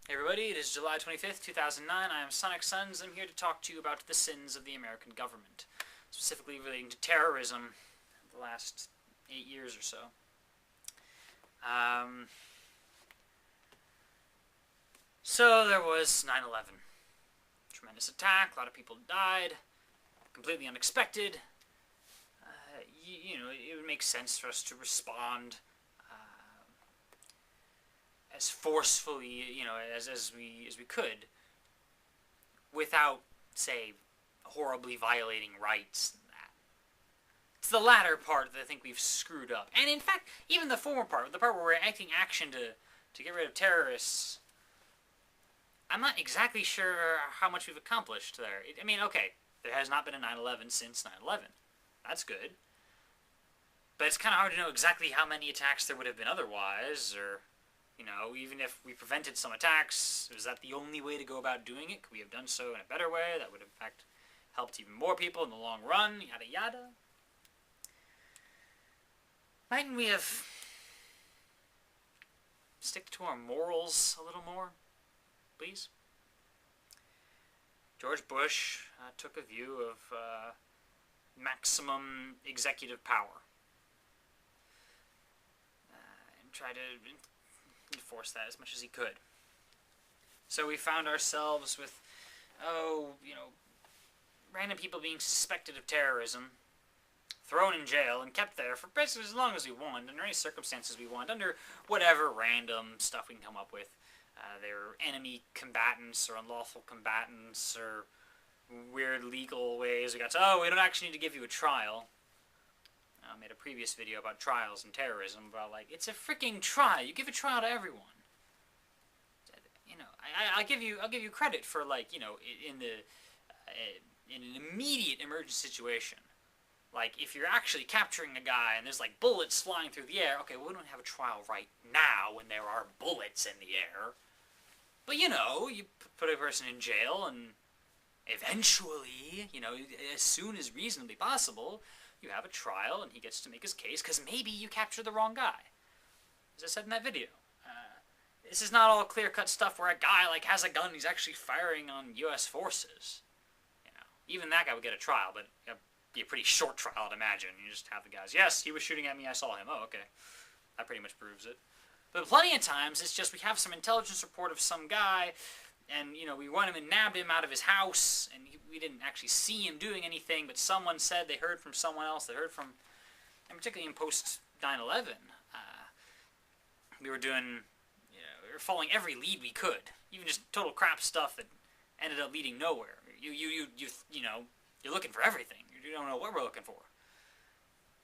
Hey everybody, it is July 25th, 2009. I am Sonic Sons. I'm here to talk to you about the sins of the American government, specifically relating to terrorism the last 8 years or so. So there was 9/11. Tremendous attack, a lot of people died, completely unexpected. It would make sense for us to respond as forcefully, as we could, without, say, horribly violating rights. It's the latter part that I think we've screwed up. And in fact, even the former part, the part where we're acting action to get rid of terrorists, I'm not exactly sure how much we've accomplished there. Okay, there has not been a 9/11 since 9/11. That's good. But it's kind of hard to know exactly how many attacks there would have been otherwise, or, even if we prevented some attacks, was that the only way to go about doing it? Could we have done so in a better way that would have, in fact, helped even more people in the long run? Yada yada. Mightn't we have stick to our morals a little more, please? George Bush took a view of maximum executive power and tried to enforce that as much as he could. So we found ourselves with, random people being suspected of terrorism, thrown in jail, and kept there for basically as long as we want, under any circumstances we want, under whatever random stuff we can come up with. They're enemy combatants or unlawful combatants or weird legal ways. We got to, we don't actually need to give you a trial. I made a previous video about trials and terrorism, about, it's a freaking trial. You give a trial to everyone. I'll give you credit for, in an immediate emergency situation. If you're actually capturing a guy and there's, bullets flying through the air, okay, well, we don't have a trial right now when there are bullets in the air. But, you put a person in jail, and eventually, as soon as reasonably possible, you have a trial, and he gets to make his case, because maybe you captured the wrong guy. As I said in that video. This is not all clear-cut stuff where a guy, has a gun and he's actually firing on U.S. forces. Even that guy would get a trial, but it'd be a pretty short trial, I'd imagine. You just have the guys, yes, he was shooting at me, I saw him. Oh, okay. That pretty much proves it. But plenty of times, it's just we have some intelligence report of some guy, and, we went him and nabbed him out of his house, and we didn't actually see him doing anything, but someone said they heard from someone else, and particularly in post-9/11, we were doing, we were following every lead we could, even just total crap stuff that ended up leading nowhere. You're looking for everything. You don't know what we're looking for.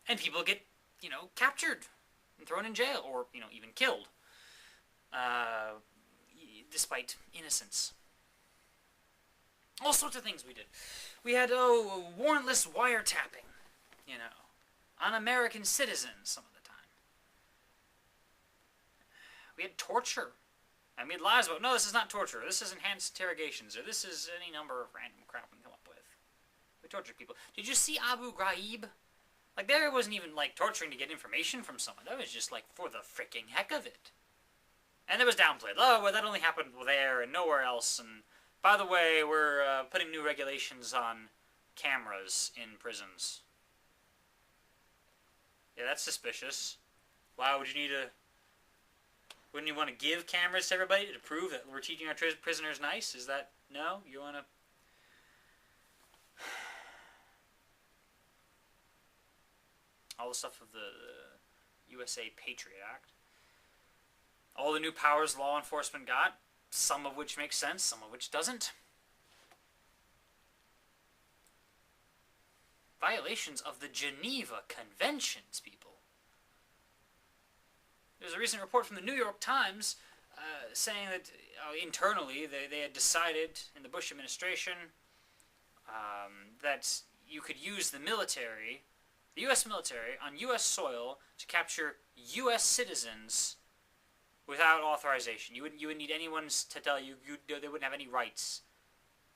And people get, captured and thrown in jail, or, even killed, despite innocence. All sorts of things we did. We had, warrantless wiretapping, on American citizens some of the time. We had torture. And we had lies about, no, this is not torture, this is enhanced interrogations, or this is any number of random crap we can come up with. We tortured people. Did you see Abu Ghraib? There wasn't even, torturing to get information from someone. That was just, for the freaking heck of it. And it was downplayed. Oh, well, that only happened there and nowhere else. And, by the way, we're putting new regulations on cameras in prisons. Yeah, that's suspicious. Why would you need a... Wouldn't you want to give cameras to everybody to prove that we're teaching our prisoners nice? Is that... No? You want to... All the stuff of the USA Patriot Act. All the new powers law enforcement got, some of which makes sense, some of which doesn't. Violations of the Geneva Conventions, people. There's a recent report from the New York Times saying that internally they had decided in the Bush administration that you could use the military, the U.S. military, on U.S. soil to capture U.S. citizens without authorization. You wouldn't need anyone to tell you, they wouldn't have any rights.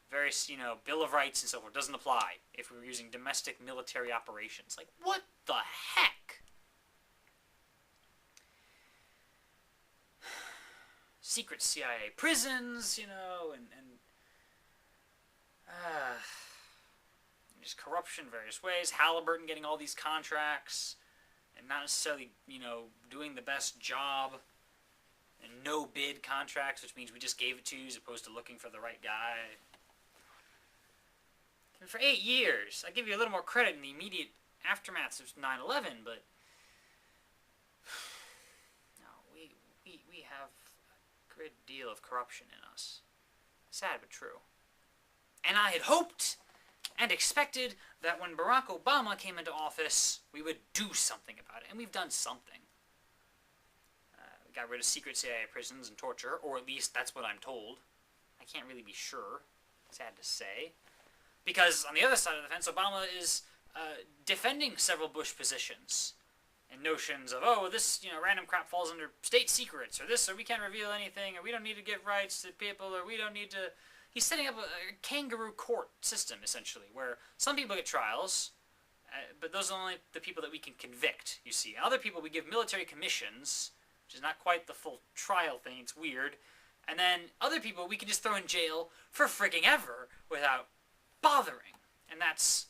Various, Bill of Rights and so forth doesn't apply if we were using domestic military operations. What the heck? secret CIA prisons, you know, and just corruption in various ways. Halliburton getting all these contracts and not necessarily, you know, doing the best job. And no bid contracts, which means we just gave it to you as opposed to looking for the right guy. And for 8 years, I give you a little more credit in the immediate aftermath of 9/11, but no, we have a great deal of corruption in us. Sad but true. And I had hoped and expected that when Barack Obama came into office, we would do something about it. And we've done something. We got rid of secret CIA prisons and torture, or at least that's what I'm told. I can't really be sure. Sad to say. Because on the other side of the fence, Obama is defending several Bush positions. And notions of, oh, this, you know, random crap falls under state secrets, or this, or we can't reveal anything, or we don't need to give rights to people, or we don't need to... He's setting up a kangaroo court system, essentially, where some people get trials, but those are only the people that we can convict, you see. Other people we give military commissions, which is not quite the full trial thing, it's weird. And then other people we can just throw in jail for frigging ever without bothering. And that's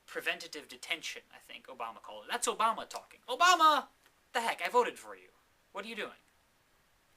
preventative detention, I think Obama called it. That's Obama talking. Obama! The heck, I voted for you. What are you doing?